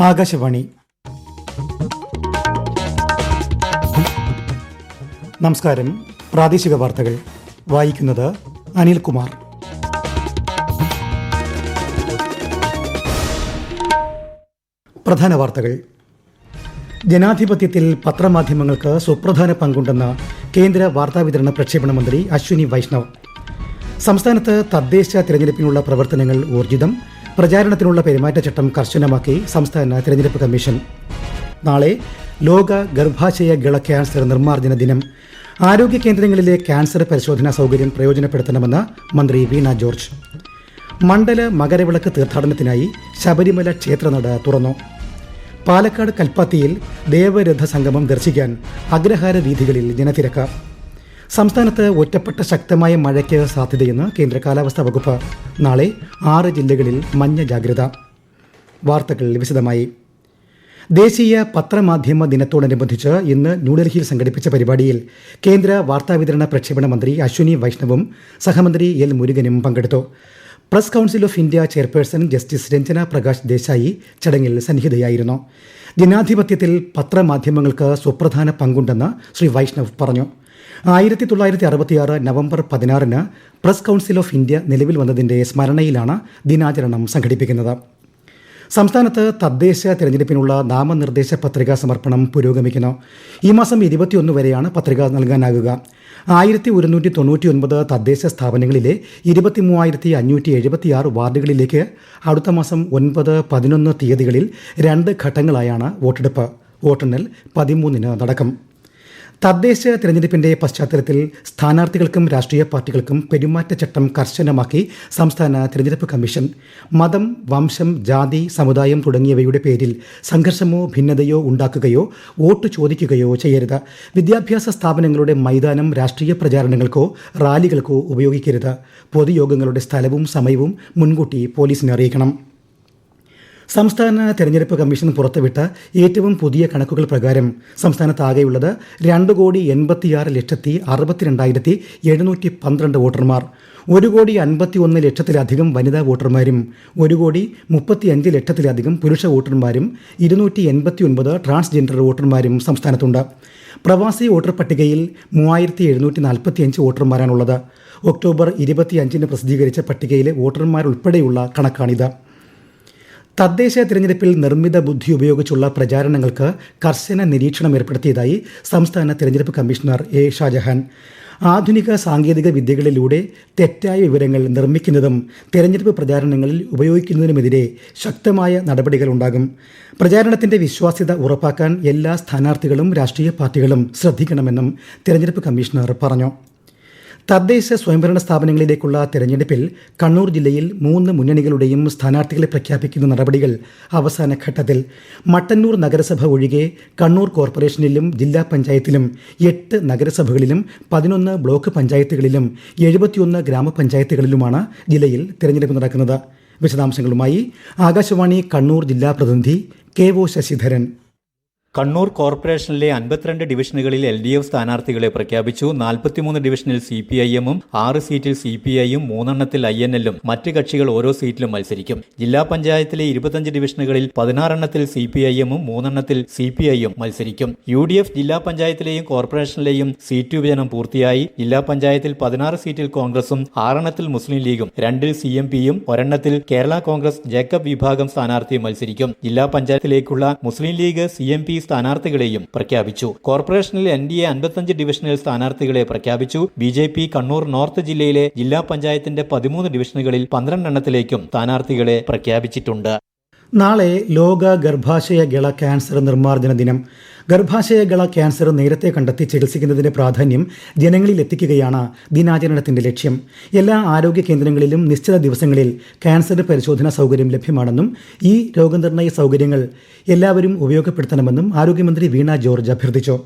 ആകാശവാണി. നമസ്കാരം. പ്രാദേശിക വാർത്തകൾ വായിക്കുന്നത് അനിൽകുമാർ. പ്രധാന വാർത്തകൾ. ജനാധിപത്യത്തിൽ പത്രമാധ്യമങ്ങൾക്ക് സുപ്രധാന പങ്കുണ്ടെന്ന് കേന്ദ്ര വാർത്താവിതരണ പ്രക്ഷേപണ മന്ത്രി അശ്വിനി വൈഷ്ണവ്. സംസ്ഥാനത്ത് തദ്ദേശ തിരഞ്ഞെടുപ്പിനുള്ള പ്രവർത്തനങ്ങൾ ഊർജിതം. പ്രചാരണത്തിനുള്ള പെരുമാറ്റച്ചട്ടം കർശനമാക്കി സംസ്ഥാന തിരഞ്ഞെടുപ്പ് കമ്മീഷൻ. നാളെ ലോക ഗർഭാശയ ഗള ക്യാൻസർ നിർമ്മാർജ്ജന ദിനം. ആരോഗ്യ കേന്ദ്രങ്ങളിലെ ക്യാൻസർ പരിശോധനാ സൗകര്യം പ്രയോജനപ്പെടുത്തണമെന്ന് മന്ത്രി വീണ ജോർജ്. മണ്ഡല മകരവിളക്ക് തീർത്ഥാടനത്തിനായി ശബരിമല ക്ഷേത്രനട തുറന്നു. പാലക്കാട് കൽപ്പാത്തിയിൽ ദേവരഥ സംഗമം ദർശിക്കാൻ അഗ്രഹാര വീഥികളിൽ ജനത്തിരക്ക്. സംസ്ഥാനത്ത് ഒറ്റപ്പെട്ട ശക്തമായ മഴയ്ക്ക് സാധ്യതയെന്ന് കേന്ദ്ര കാലാവസ്ഥാ വകുപ്പ്. നാളെ 6 ജില്ലകളിൽ മഞ്ഞ ജാഗ്രത. വാർത്തകൾ വിശദമായി. ദേശീയ പത്രമാധ്യമ ദിനത്തോടനുബന്ധിച്ച് ഇന്ന് ന്യൂഡൽഹിയിൽ സംഘടിപ്പിച്ച പരിപാടിയിൽ കേന്ദ്ര വാർത്താവിതരണ പ്രക്ഷേപണ മന്ത്രി അശ്വിനി വൈഷ്ണവും സഹമന്ത്രി എൽ മുരുകനും പങ്കെടുത്തു. Press council of India chairperson justice Ranjana Prakash Desai ചടങ്ങിൽ സന്നിഹിതയായിരുന്നു. ജനാധിപത്യത്തിൽ പത്രമാധ്യമങ്ങൾക്ക് സുപ്രധാന പങ്കുണ്ടെന്ന് ശ്രീ വൈഷ്ണവ് പറഞ്ഞു. 1966 November 16 press council of India നിലവിൽ വന്നതിന്റെ സ്മരണയിലാണ് ദിനാചരണം സംഘടിപ്പിക്കുന്നത്. സംസ്ഥാനത്ത് തദ്ദേശ തിരഞ്ഞെടുപ്പിനുള്ള നാമനിർദ്ദേശ പത്രികാ സമർപ്പണം പുരോഗമിക്കുന്നു. ഈ മാസം 21 വരെയാണ് പത്രിക നൽകാനാകുക. 1199 തദ്ദേശ സ്ഥാപനങ്ങളിലെ 23,576 വാർഡുകളിലേക്ക് അടുത്ത മാസം 9, 11 തീയതികളിൽ 2 ഘട്ടങ്ങളായാണ് വോട്ടെടുപ്പ്. വോട്ടെണ്ണൽ 13 നടക്കും. തദ്ദേശ തിരഞ്ഞെടുപ്പിന്റെ പശ്ചാത്തലത്തിൽ സ്ഥാനാർത്ഥികൾക്കും രാഷ്ട്രീയ പാർട്ടികൾക്കും പെരുമാറ്റച്ചട്ടം കർശനമാക്കി സംസ്ഥാന തിരഞ്ഞെടുപ്പ് കമ്മീഷൻ. മതം, വംശം, ജാതി, സമുദായം തുടങ്ങിയവയുടെ പേരിൽ സംഘർഷമോ ഭിന്നതയോ ഉണ്ടാക്കുകയോ വോട്ട് ചോദിക്കുകയോ ചെയ്യരുത്. വിദ്യാഭ്യാസ സ്ഥാപനങ്ങളുടെ മൈതാനം രാഷ്ട്രീയ പ്രചാരണങ്ങൾക്കോ റാലികൾക്കോ ഉപയോഗിക്കരുത്. പൊതുയോഗങ്ങളുടെ സ്ഥലവും സമയവും മുൻകൂട്ടി പോലീസിനെ അറിയിക്കണം. സംസ്ഥാന തെരഞ്ഞെടുപ്പ് കമ്മീഷൻ പുറത്തുവിട്ട ഏറ്റവും പുതിയ കണക്കുകൾ പ്രകാരം സംസ്ഥാനത്താകെയുള്ളത് 2,86,62,712 വോട്ടർമാർ. 1,51,00,000-ലധികം വനിതാ വോട്ടർമാരും 1,35,00,000-ലധികം പുരുഷ വോട്ടർമാരും 289 ട്രാൻസ്ജെൻഡർ വോട്ടർമാരും സംസ്ഥാനത്തുണ്ട്. പ്രവാസി വോട്ടർ പട്ടികയിൽ 3,745 വോട്ടർമാരാണുള്ളത്. ഒക്ടോബർ 25 പ്രസിദ്ധീകരിച്ച പട്ടികയിലെ വോട്ടർമാരുൾപ്പെടെയുള്ള കണക്കാണിത്. തദ്ദേശ തിരഞ്ഞെടുപ്പിൽ നിർമ്മിത ബുദ്ധി ഉപയോഗിച്ചുള്ള പ്രചാരണങ്ങൾക്ക് കർശന നിരീക്ഷണം ഏർപ്പെടുത്തിയതായി സംസ്ഥാന തിരഞ്ഞെടുപ്പ് കമ്മീഷണർ എ ഷാജഹാൻ. ആധുനിക സാങ്കേതിക വിദ്യകളിലൂടെ തെറ്റായ വിവരങ്ങൾ നിർമ്മിക്കുന്നതും തെരഞ്ഞെടുപ്പ് പ്രചാരണങ്ങളിൽ ഉപയോഗിക്കുന്നതിനുമെതിരെ ശക്തമായ നടപടികളുണ്ടാകും. പ്രചാരണത്തിന്റെ വിശ്വാസ്യത ഉറപ്പാക്കാൻ എല്ലാ സ്ഥാനാർത്ഥികളും രാഷ്ട്രീയ പാർട്ടികളും ശ്രദ്ധിക്കണമെന്നും തിരഞ്ഞെടുപ്പ് കമ്മീഷണർ പറഞ്ഞു. തദ്ദേശ സ്വയംഭരണ സ്ഥാപനങ്ങളിലേക്കുള്ള തെരഞ്ഞെടുപ്പിൽ കണ്ണൂർ ജില്ലയിൽ 3 മുന്നണികളുടെയും സ്ഥാനാർത്ഥികളെ പ്രഖ്യാപിക്കുന്ന നടപടികൾ അവസാന ഘട്ടത്തിൽ. മട്ടന്നൂർ നഗരസഭ ഒഴികെ കണ്ണൂർ കോർപ്പറേഷനിലും ജില്ലാ പഞ്ചായത്തിലും 8 നഗരസഭകളിലും 11 ബ്ലോക്ക് പഞ്ചായത്തുകളിലും 71 ഗ്രാമപഞ്ചായത്തുകളിലുമാണ് ജില്ലയിൽ തെരഞ്ഞെടുപ്പ് നടക്കുന്നത്. വിശദാംശങ്ങളുമായി ആകാശവാണി കണ്ണൂർ ജില്ലാ പ്രതിനിധി കെ.ഒ. ശശിധരൻ. കണ്ണൂർ കോർപ്പറേഷനിലെ 52 ഡിവിഷനുകളിൽ LDF സ്ഥാനാർത്ഥികളെ പ്രഖ്യാപിച്ചു. 43 ഡിവിഷനിൽ CPIM-ഉം 6 സീറ്റിൽ CPI-യും 3 INL-ഉം മറ്റ് കക്ഷികൾ ഓരോ സീറ്റിലും മത്സരിക്കും. ജില്ലാ പഞ്ചായത്തിലെ 25 ഡിവിഷനുകളിൽ 16 CPIM-ഉം 3 CPI-യും മത്സരിക്കും. UDF ജില്ലാ പഞ്ചായത്തിലെയും കോർപ്പറേഷനിലെയും സീറ്റ് വിഭജനം പൂർത്തിയായി. ജില്ലാ പഞ്ചായത്തിൽ 16 സീറ്റിൽ കോൺഗ്രസും 6 മുസ്ലിം ലീഗും 2 CMP-യും 1 കേരള കോൺഗ്രസ് ജേക്കബ് വിഭാഗം സ്ഥാനാർത്ഥിയും മത്സരിക്കും. ജില്ലാ പഞ്ചായത്തിലേക്കുള്ള മുസ്ലിം ലീഗ് CMP സ്ഥാനാർത്ഥികളെയും പ്രഖ്യാപിച്ചു. കോർപ്പറേഷനിൽ NDA 55 ഡിവിഷനിൽ സ്ഥാനാർത്ഥികളെ പ്രഖ്യാപിച്ചു. BJP കണ്ണൂർ നോർത്ത് ജില്ലയിലെ ജില്ലാ പഞ്ചായത്തിന്റെ 13 ഡിവിഷനുകളിൽ 12 സ്ഥാനാർത്ഥികളെ പ്രഖ്യാപിച്ചിട്ടുണ്ട്. നാളെ ലോക ഗർഭാശയ ഗള ക്യാൻസർ നിർമ്മാർജ്ജന ദിനം. ഗർഭാശയ ഗള ക്യാൻസർ നേരത്തെ കണ്ടെത്തി ചികിത്സിക്കുന്നതിന്റെ പ്രാധാന്യം ജനങ്ങളിൽ എത്തിക്കുകയാണ് ദിനാചരണത്തിന്റെ ലക്ഷ്യം. എല്ലാ ആരോഗ്യ കേന്ദ്രങ്ങളിലും നിശ്ചിത ദിവസങ്ങളിൽ ക്യാൻസർ പരിശോധനാ സൗകര്യം ലഭ്യമാണെന്നും ഈ രോഗനിർണയ സൗകര്യങ്ങൾ എല്ലാവരും ഉപയോഗപ്പെടുത്തണമെന്നും ആരോഗ്യമന്ത്രി വീണ ജോർജ് അഭ്യർത്ഥിച്ചു.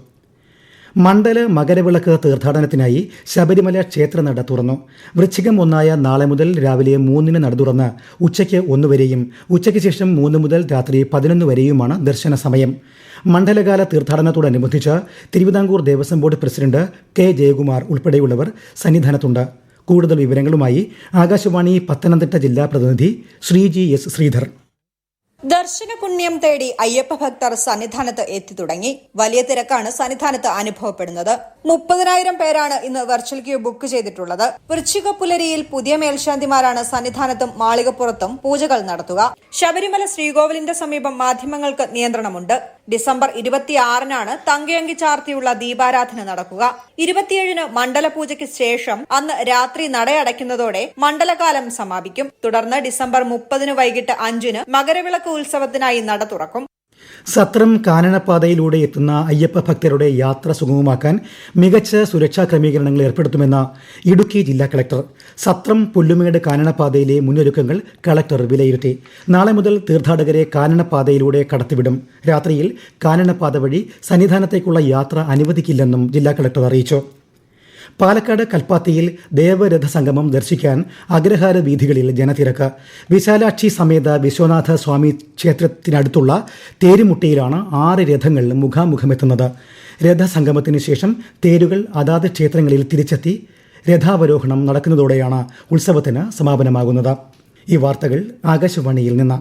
മണ്ഡല മകരവിളക്ക് തീർത്ഥാടനത്തിനായി ശബരിമല ക്ഷേത്രനട തുറന്നു. വൃശ്ചികം 1 നാളെ മുതൽ രാവിലെ 3 നട തുറന്ന് ഉച്ചയ്ക്ക് 1 വരെയും ഉച്ചയ്ക്ക് ശേഷം 3 മുതൽ രാത്രി 11 വരെയുമാണ് ദർശന സമയം. മണ്ഡലകാല തീർത്ഥാടനത്തോടനുബന്ധിച്ച് Thiruvithamkoor Devaswom board president K Jayakumar ഉൾപ്പെടെയുള്ളവർ സന്നിധാനത്തുണ്ട്. കൂടുതൽ വിവരങ്ങളുമായി ആകാശവാണി പത്തനംതിട്ട ജില്ലാ പ്രതിനിധി ശ്രീജി എസ് ശ്രീധർ. ദർശന പുണ്യം തേടി അയ്യപ്പ ഭക്തർ സന്നിധാനത്ത് എത്തി തുടങ്ങി. വലിയ തിരക്കാണ് സന്നിധാനത്ത് അനുഭവപ്പെടുന്നത്. 30,000 പേരാണ് ഇന്ന് വെർച്വൽ ക്യൂ ബുക്ക് ചെയ്തിട്ടുള്ളത്. വൃശ്ചിക പുലരിയിൽ പുതിയ മേൽശാന്തിമാരാണ് സന്നിധാനത്തും മാളികപ്പുറത്തും പൂജകൾ നടത്തുക. ശബരിമല ശ്രീകോവിലിന്റെ സമീപം മാധ്യമങ്ങൾക്ക് നിയന്ത്രണമുണ്ട്. ഡിസംബർ 26-നാണ് തങ്കയങ്കി ചാർത്തിയുള്ള ദീപാരാധന നടക്കുക. 27-ന് മണ്ഡലപൂജയ്ക്ക് ശേഷം അന്ന് രാത്രി നടയടയ്ക്കുന്നതോടെ മണ്ഡലകാലം സമാപിക്കും. തുടർന്ന് ഡിസംബർ 30-ന് വൈകിട്ട് 5-ന് മകരവിളക്ക് ഉത്സവത്തിനായി നട തുറക്കും. സത്രം കാനനപാതയിലൂടെ എത്തുന്ന അയ്യപ്പ ഭക്തരുടെ യാത്ര സുഗമമാക്കാൻ മികച്ച സുരക്ഷാ ക്രമീകരണങ്ങൾ ഏർപ്പെടുത്തുമെന്ന് ഇടുക്കി ജില്ലാ കളക്ടർ. സത്രം പുല്ലുമേട് കാനനപാതയിലെ മുന്നൊരുക്കങ്ങൾ കളക്ടർ വിലയിരുത്തി. നാളെ മുതൽ തീർത്ഥാടകരെ കാനനപാതയിലൂടെ കടത്തിവിടും. രാത്രിയിൽ കാനനപാത വഴി സന്നിധാനത്തേക്കുള്ള യാത്ര അനുവദിക്കില്ലെന്നും ജില്ലാ കളക്ടർ അറിയിച്ചു. പാലക്കാട് കൽപ്പാത്തിയിൽ ദേവരഥ സംഗമം ദർശിക്കാൻ അഗ്രഹാര വീഥികളിൽ ജനത്തിരക്ക്. വിശാലാക്ഷി സമേത വിശ്വനാഥ സ്വാമി ക്ഷേത്രത്തിനടുത്തുള്ള തേരുമുട്ടിയിലാണ് 6 രഥങ്ങൾ മുഖാമുഖമെത്തുന്നത്. രഥസംഗമത്തിന് ശേഷം തേരുകൾ അതാത് ക്ഷേത്രങ്ങളിൽ തിരിച്ചെത്തി രഥാവരോഹണം നടക്കുന്നതോടെയാണ് ഉത്സവത്തിന് സമാപനമാകുന്നത്. ഈ വാർത്തകൾ ആകാശവാണിയിൽ നിന്ന്.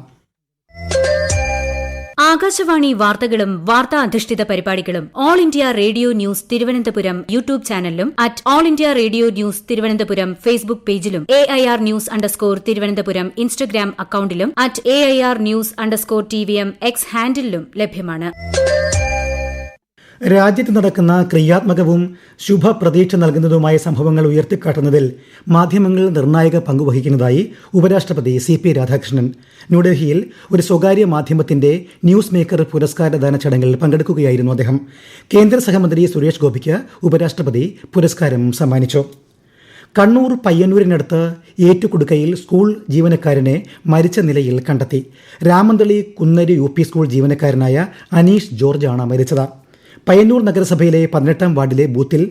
ആകാശവാണി വാർത്തകളും വാർത്താ അധിഷ്ഠിത പരിപാടികളും all India radio news Thiruvananthapuram YouTube ചാനലിലും all India radio news Thiruvananthapuram Facebook പേജിലും AIR ന്യൂസ് _തിരുവനന്തപുരം ഇൻസ്റ്റഗ്രാം അക്കൌണ്ടിലും AIR ന്യൂസ് _TVM X ഹാൻഡിലും ലഭ്യമാണ്. രാജ്യത്ത് നടക്കുന്ന ക്രിയാത്മകവും ശുഭപ്രതീക്ഷ നൽകുന്നതുമായ സംഭവങ്ങൾ ഉയർത്തിക്കാട്ടുന്നതിൽ മാധ്യമങ്ങൾ നിർണായക പങ്കുവഹിക്കുന്നതായി ഉപരാഷ്ട്രപതി CP രാധാകൃഷ്ണൻ. ന്യൂഡൽഹിയിൽ ഒരു സ്വകാര്യ മാധ്യമത്തിന്റെ ന്യൂസ് മേക്കർ പുരസ്കാരദാന ചടങ്ങിൽ പങ്കെടുക്കുകയായിരുന്നു അദ്ദേഹം. കേന്ദ്ര സഹമന്ത്രി സുരേഷ് ഗോപിക്ക് ഉപരാഷ്ട്രപതി പുരസ്കാരം സമ്മാനിച്ചു. കണ്ണൂർ പയ്യന്നൂരിനടുത്ത് ഏറ്റുകുടുക്കയിൽ സ്കൂൾ ജീവനക്കാരനെ മരിച്ച നിലയിൽ കണ്ടെത്തി. രാമന്തളി കുന്നരി UP സ്കൂൾ ജീവനക്കാരനായ അനീഷ് ജോർജാണ് മരിച്ചത്. പയ്യന്നൂർ നഗരസഭയിലെ 18-ാം വാർഡിലെ ബൂത്തിൽ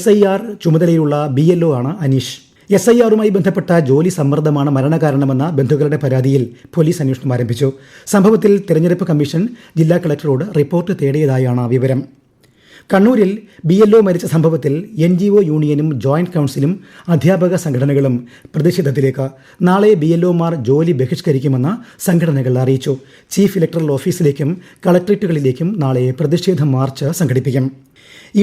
SIR ചുമതലയുള്ള BLO ആണ് അനീഷ്. SIRുമായി ബന്ധപ്പെട്ട ജോലി സമ്മർദ്ദമാണ് മരണകാരണമെന്ന ബന്ധുക്കളുടെ പരാതിയിൽ പോലീസ് അന്വേഷണം ആരംഭിച്ചു. സംഭവത്തിൽ തെരഞ്ഞെടുപ്പ് കമ്മീഷൻ ജില്ലാ കളക്ടറോട് റിപ്പോർട്ട് തേടിയതായാണ് വിവരം. കണ്ണൂരിൽ BLO മരിച്ച സംഭവത്തിൽ NGO യൂണിയനും ജോയിന്റ് കൌൺസിലും അധ്യാപക സംഘടനകളും പ്രതിഷേധത്തിലേക്ക്. നാളെ BLOമാർ ജോലി ബഹിഷ്കരിക്കുമെന്ന് സംഘടനകൾ അറിയിച്ചു. ചീഫ് ഇലക്ടറൽ ഓഫീസിലേക്കും കളക്ടറേറ്റുകളിലേക്കും നാളെ പ്രതിഷേധ മാർച്ച് സംഘടിപ്പിക്കും.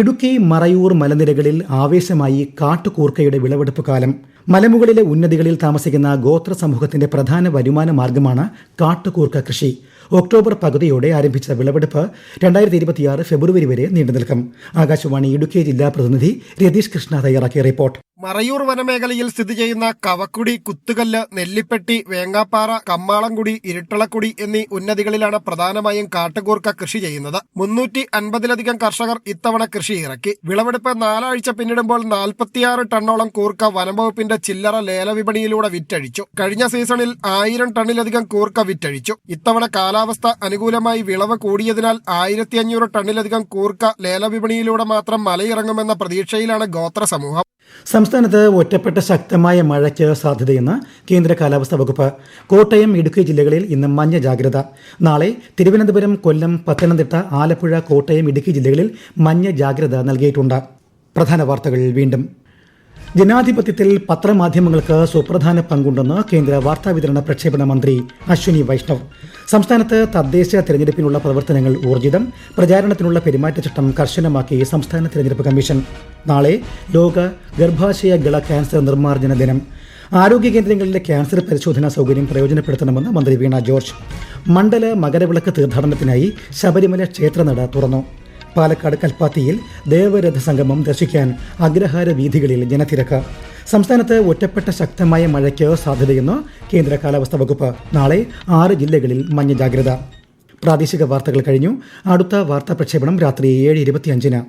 ഇടുക്കി മറയൂർ മലനിരകളിൽ ആവേശമായി കാട്ടുകൂർക്കയുടെ വിളവെടുപ്പ് കാലം. മലമുകളിലെ ഉന്നതികളിൽ താമസിക്കുന്ന ഗോത്ര സമൂഹത്തിന്റെ പ്രധാന വരുമാന മാർഗമാണ് കാട്ടുകൂർക്ക കൃഷി. ഒക്ടോബർ പകുതിയോടെ ആരംഭിച്ച വിളവെടുപ്പ് 2026 ഫെബ്രുവരി വരെ നീണ്ടുനിൽക്കും. ആകാശവാണി ഇടുക്കി ജില്ലാ പ്രതിനിധി രതീഷ് കൃഷ്ണ തയ്യാറാക്കിയ റിപ്പോർട്ട്. മറയൂർ വനമേഖലയിൽ സ്ഥിതി ചെയ്യുന്ന കവക്കുടി, കുത്തുകല്ല്, നെല്ലിപ്പെട്ടി, വേങ്ങാപ്പാറ, കമ്മാളംകുടി, ഇരുട്ടളക്കുടി എന്നീ ഉന്നതികളിലാണ് പ്രധാനമായും കാട്ടുകൂർക്ക കൃഷി ചെയ്യുന്നത്. 350-ലധികം കർഷകർ ഇത്തവണ കൃഷി ഇറക്കി. വിളവെടുപ്പ് 4 ആഴ്ച പിന്നിടുമ്പോൾ 46 ടണ്ണോളം കൂർക്ക വനംവകുപ്പിന്റെ ചില്ലറ ലേലവിപണിയിലൂടെ വിറ്റഴിച്ചു. കഴിഞ്ഞ സീസണിൽ 1000 ടണ്ണിലധികം കൂർക്ക വിറ്റഴിച്ചു. ഇത്തവണ കാലാവസ്ഥ അനുകൂലമായി വിളവ് കൂടിയതിനാൽ 1500 ടണ്ണിലധികം കൂർക്ക ലേലവിപണിയിലൂടെ മാത്രം മലയിറങ്ങുമെന്ന പ്രതീക്ഷയിലാണ് ഗോത്ര സമൂഹം. സംസ്ഥാനത്ത് ഒറ്റപ്പെട്ട ശക്തമായ മഴയ്ക്ക് സാധ്യതയെന്ന് കേന്ദ്ര കാലാവസ്ഥാ വകുപ്പ്. കോട്ടയം, ഇടുക്കി ജില്ലകളിൽ ഇന്ന് മഞ്ഞ ജാഗ്രത. നാളെ തിരുവനന്തപുരം, കൊല്ലം, പത്തനംതിട്ട, ആലപ്പുഴ, കോട്ടയം, ഇടുക്കി ജില്ലകളിൽ മഞ്ഞ ജാഗ്രത നൽകിയിട്ടുണ്ട്. പ്രധാന വാർത്തകൾ വീണ്ടും. ജനാധിപത്യത്തിൽ പത്രമാധ്യമങ്ങൾക്ക് സുപ്രധാന പങ്കുണ്ടെന്ന് കേന്ദ്ര വാർത്താവിതരണ പ്രക്ഷേപണ മന്ത്രി അശ്വിനി വൈഷ്ണവ്. സംസ്ഥാനത്ത് തദ്ദേശ തെരഞ്ഞെടുപ്പിനുള്ള പ്രവർത്തനങ്ങൾ ഊർജിതം. പ്രചാരണത്തിനുള്ള പെരുമാറ്റച്ചട്ടം കർശനമാക്കി സംസ്ഥാന തെരഞ്ഞെടുപ്പ് കമ്മീഷൻ. നാളെ ലോക ഗർഭാശയഗള ക്യാൻസർ നിർമ്മാർജ്ജന ദിനം. ആരോഗ്യ കേന്ദ്രങ്ങളിലെ ക്യാൻസർ പരിശോധനാ സൗകര്യം പ്രയോജനപ്പെടുത്തണമെന്ന് മന്ത്രി വീണ ജോർജ്. മണ്ഡല മകരവിളക്ക് തീർത്ഥാടനത്തിനായി ശബരിമല ക്ഷേത്രനട തുറന്നു. പാലക്കാട് കൽപ്പാത്തിയിൽ ദേവരഥ സംഗമം ദർശിക്കാൻ അഗ്രഹാര വീഥികളിൽ ജനത്തിരക്ക്. സംസ്ഥാനത്ത് ഒറ്റപ്പെട്ട ശക്തമായ മഴയ്ക്ക് സാധ്യതയെന്ന് കേന്ദ്ര കാലാവസ്ഥാ വകുപ്പ്. നാളെ 6 ജില്ലകളിൽ മഞ്ഞ ജാഗ്രത. പ്രാദേശിക വാർത്തകൾ കഴിഞ്ഞു. അടുത്ത വാർത്താ പ്രക്ഷേപണം രാത്രി 7:25-ന്.